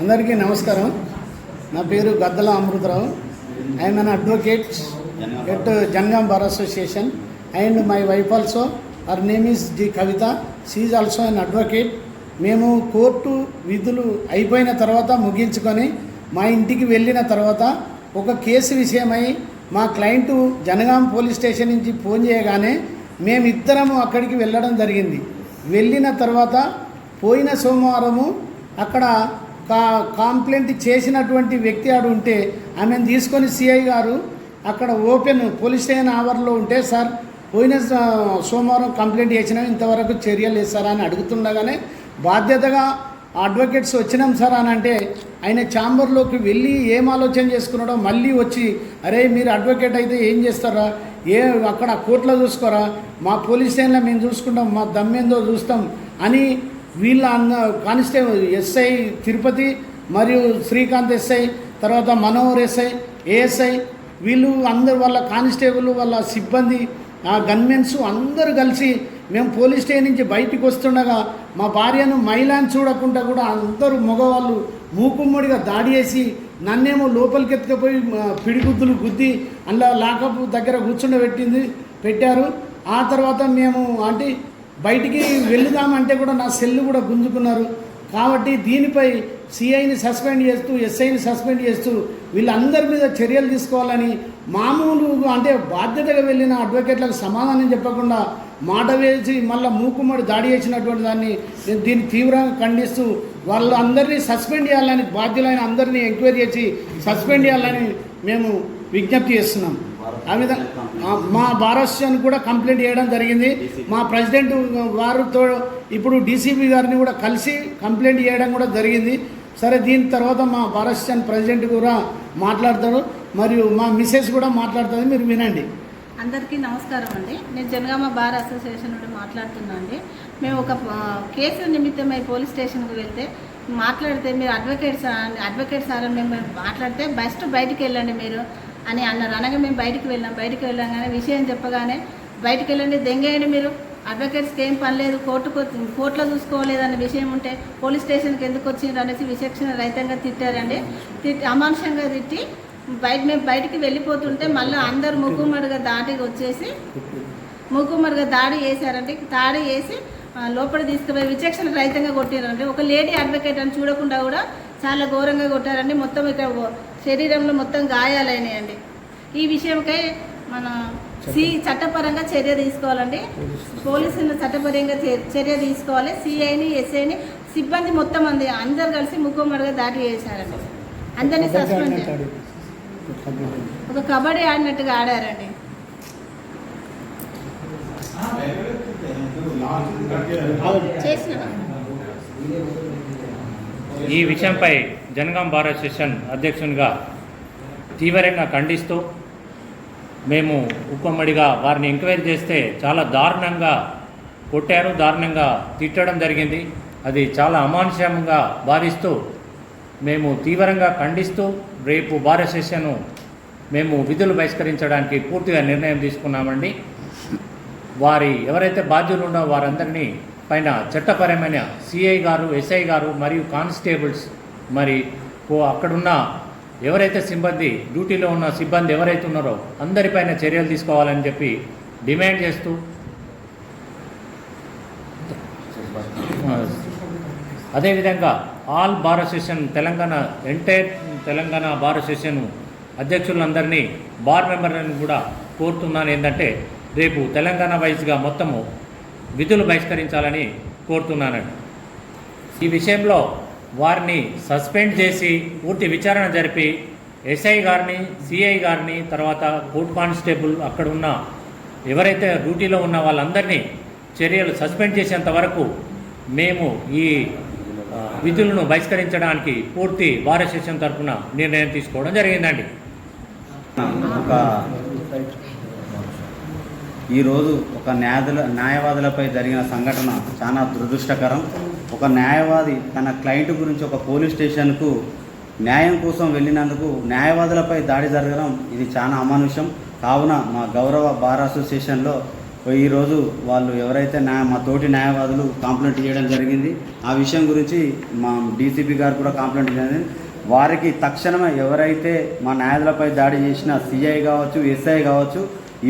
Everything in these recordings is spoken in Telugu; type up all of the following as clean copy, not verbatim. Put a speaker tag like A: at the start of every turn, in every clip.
A: అందరికీ నమస్కారం. నా పేరు Gaddala Amrutharao. I'm an advocate at Jangaon bar association and my wife also, her name is D Kavitha. She is also an advocate. మేము కోర్టు విధులు అయిపోయిన తర్వాత ముగించుకొని మా ఇంటికి వెళ్ళిన తర్వాత ఒక కేసు విషయమై మా క్లయింటు జనగాం పోలీస్ స్టేషన్ నుంచి ఫోన్ చేయగానే మేమిద్దరము అక్కడికి వెళ్ళడం జరిగింది. వెళ్ళిన తర్వాత పోయిన సోమవారము అక్కడ కంప్లైంట్ చేసినటువంటి వ్యక్తి ఆడు ఉంటే ఆమెను తీసుకొని సిఐ గారు అక్కడ ఓపెన్ పోలీస్ స్టేషన్ ఆవర్లో ఉంటే, సార్ పోయిన సోమవారం కంప్లైంట్ చేసినాం, ఇంతవరకు చర్యలు లేదు సార్ అని అడుగుతుండగానే బాధ్యతగా అడ్వకేట్స్ వచ్చినాం సార్ అని అంటే ఆయన ఛాంబర్లోకి వెళ్ళి ఏం ఆలోచన చేసుకున్నాడో మళ్ళీ వచ్చి, అరే మీరు అడ్వకేట్ అయితే ఏం చేస్తారా, అక్కడ కోర్టులో చూసుకోరా, మా పోలీస్ స్టేషన్లో మేము చూసుకుంటాం, మా దమ్మేందో చూస్తాం అని వీళ్ళ కానిస్టేబుల్ ఎస్ఐ తిరుపతి మరియు శ్రీకాంత్ ఎస్ఐ, తర్వాత మనోహర్ ఎస్ఐ, ఏఎస్ఐ, వీళ్ళు అందరు వాళ్ళ కానిస్టేబుల్ వాళ్ళ సిబ్బంది ఆ గన్మెన్స్ అందరూ కలిసి మేము పోలీస్ స్టేషన్ నుంచి బయటికి వస్తుండగా మా భార్యను మహిళను చూడకుండా కూడా అందరూ మగవాళ్ళు మూకుమ్మడిగా దాడి చేసి నన్నేమో లోపలికి ఎత్తుకుపోయి పిడిగుద్దులు గుద్ది అందులో లాకప్ దగ్గర పెట్టారు. ఆ తర్వాత మేము అంటే బయటికి వెళుదామంటే కూడా నా సెల్లు కూడా గుంజుకున్నారు. కాబట్టి దీనిపై సిఐని సస్పెండ్ చేస్తూ ఎస్ఐని సస్పెండ్ చేస్తూ వీళ్ళందరి మీద చర్యలు తీసుకోవాలని, మామూలు అంటే బాధ్యతగా వెళ్ళిన అడ్వకేట్లకు సమాధానం చెప్పకుండా మాట వేసి మళ్ళీ మూకుమ్మడి దాడి చేసినటువంటి దాన్ని దీన్ని తీవ్రంగా ఖండిస్తూ వాళ్ళందరినీ సస్పెండ్ చేయాలని, బాధ్యులైన అందరినీ ఎంక్వైరీ చేసి సస్పెండ్ చేయాలని మేము విజ్ఞప్తి చేస్తున్నాం. ఆ విధంగా మా బార్ అసోసియేషన్ కూడా కంప్లైంట్ చేయడం జరిగింది. మా ప్రెసిడెంట్ వారితో ఇప్పుడు డీసీపీ గారిని కూడా కలిసి కంప్లైంట్ చేయడం కూడా జరిగింది. సరే, దీని తర్వాత మా బార్ అసోసియేషన్ ప్రెసిడెంట్ కూడా మాట్లాడతారు, మరియు మా మిసెస్ కూడా మాట్లాడుతుంది, మీరు వినండి.
B: అందరికీ నమస్కారం అండి. నేను జనగామ బార్ అసోసియేషన్ నుండి మాట్లాడుతున్నాను అండి. మేము ఒక కేసు నిమిత్తమై పోలీస్ స్టేషన్కి వెళ్తే మాట్లాడితే మీరు అడ్వకేట్ సార్ అని మేము మాట్లాడితే బెస్ట్ బయటికి వెళ్ళండి మీరు అని అన్నారు. అనగా మేము బయటికి వెళ్ళాగానే విషయం చెప్పగానే బయటికి వెళ్ళండి, దెంగేయండి, మీరు అడ్వకేట్స్కి ఏం పని లేదు, కోర్టులో చూసుకోలేదన్న విషయం ఉంటే పోలీస్ స్టేషన్కి ఎందుకు వచ్చిండ్రు అనేసి విచక్షణ రహితంగా తిట్టారండి. అమానుషంగా తిట్టి మేము బయటికి వెళ్ళిపోతుంటే మళ్ళీ అందరు మూకుమ్మడిగా దాడి చేశారండి. దాడి చేసి లోపల తీసుకుపోయి విచక్షణ రహితంగా కొట్టారండి. ఒక లేడీ అడ్వకేట్ అని చూడకుండా కూడా చాలా ఘోరంగా కొట్టారండి. మొత్తం ఇక్కడ శరీరంలో మొత్తం గాయాలైనాయండి. ఈ విషయంకై మన చట్టపరంగా చర్య తీసుకోవాలండి. పోలీసులు చట్టపరంగా చర్య తీసుకోవాలి. సిఐని ఎస్ఐని సిబ్బంది మొత్తం అందరు కలిసి ముక్కుమడిగా దాడి చేశారండి. అందరినీ సస్పెండ్ ఒక కబడ్డీ ఆడినట్టుగా ఆడారండి.
C: ఈ విషయంపై జనగాం బార్ అసోసియేషన్ అధ్యక్షునిగా తీవ్రంగా ఖండిస్తూ మేము ఉక్కమ్మడిగా వారిని ఎంక్వైరీ చేస్తే చాలా దారుణంగా కొట్టారు, దారుణంగా తిట్టడం జరిగింది. అది చాలా అమానుషంగా భావిస్తూ మేము తీవ్రంగా ఖండిస్తూ రేపు బార్ అసోసియేషన్ మేము విధులు బహిష్కరించడానికి పూర్తిగా నిర్ణయం తీసుకున్నామండి. ఎవరైతే బాధ్యులు ఉన్నారో వారందరినీ పైన చట్టపరమైన సిఐ గారు, ఎస్ఐ గారు మరియు కానిస్టేబుల్స్ మరి అక్కడున్న ఎవరైతే సిబ్బంది డ్యూటీలో ఉన్న సిబ్బంది ఎవరైతే ఉన్నారో అందరిపైన చర్యలు తీసుకోవాలని చెప్పి డిమాండ్ చేస్తూ, అదేవిధంగా all bar association Telangana bar association అధ్యక్షులందరినీ బార్ మెంబర్లను కూడా కోరుతున్నాను ఏంటంటే రేపు తెలంగాణ వైజ్గా మొత్తము విధులు బహిష్కరించాలని కోరుతున్నానండి. ఈ విషయంలో వారిని సస్పెండ్ చేసి పూర్తి విచారణ జరిపి ఎస్ఐ గారిని, సిఐ గారిని, తర్వాత కోర్టు కానిస్టేబుల్ అక్కడ ఉన్న ఎవరైతే డ్యూటీలో ఉన్న వాళ్ళందరినీ చర్యలు సస్పెండ్ చేసేంత వరకు మేము ఈ విధులను బహిష్కరించడానికి పూర్తి బార్ అసోసియేషన్ తరఫున నిర్ణయం తీసుకోవడం జరిగిందండి.
D: ఈరోజు ఒక న్యాయవాదులపై జరిగిన సంఘటన చాలా దురదృష్టకరం. ఒక న్యాయవాది తన క్లయింట్ గురించి ఒక పోలీస్ స్టేషన్కు న్యాయం కోసం వెళ్ళినందుకు న్యాయవాదులపై దాడి జరగడం ఇది చాలా అమానుషం. కావున మా గౌరవ బార్ అసోసియేషన్లో ఈరోజు వాళ్ళు ఎవరైతే మా తోటి న్యాయవాదులు కంప్లైంట్ చేయడం జరిగింది. ఆ విషయం గురించి మా డీసీపీ గారు కూడా కంప్లైంట్ జరిగింది. వారికి తక్షణమే ఎవరైతే మా న్యాయాధులపై దాడి చేసిన సిఐ కావచ్చు, ఎస్ఐ కావచ్చు,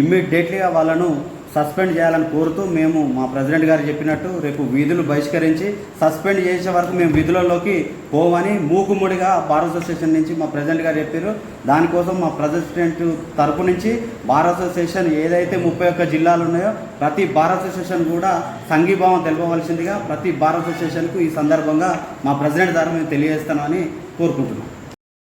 D: ఇమ్మీడియట్లీగా వాళ్ళను సస్పెండ్ చేయాలని కోరుతూ మేము మా ప్రెసిడెంట్ గారు చెప్పినట్టు రేపు విధులు బహిష్కరించి సస్పెండ్ చేసే వరకు మేము విధులలోకి పోవని మూకుముడిగా బార్ అసోసియేషన్ నుంచి మా ప్రెసిడెంట్ గారు చెప్పారు. దానికోసం మా ప్రెసిడెంట్ తరపు నుంచి బార్ అసోసియేషన్ ఏదైతే 31 జిల్లాలు ఉన్నాయో ప్రతి బార్ అసోసియేషన్ కూడా సంఘీభావం తెలపవలసిందిగా ప్రతి బార్ అసోసియేషన్కు ఈ సందర్భంగా మా ప్రెసిడెంట్ ద్వారా మేము తెలియజేస్తామని కోరుకుంటున్నాం.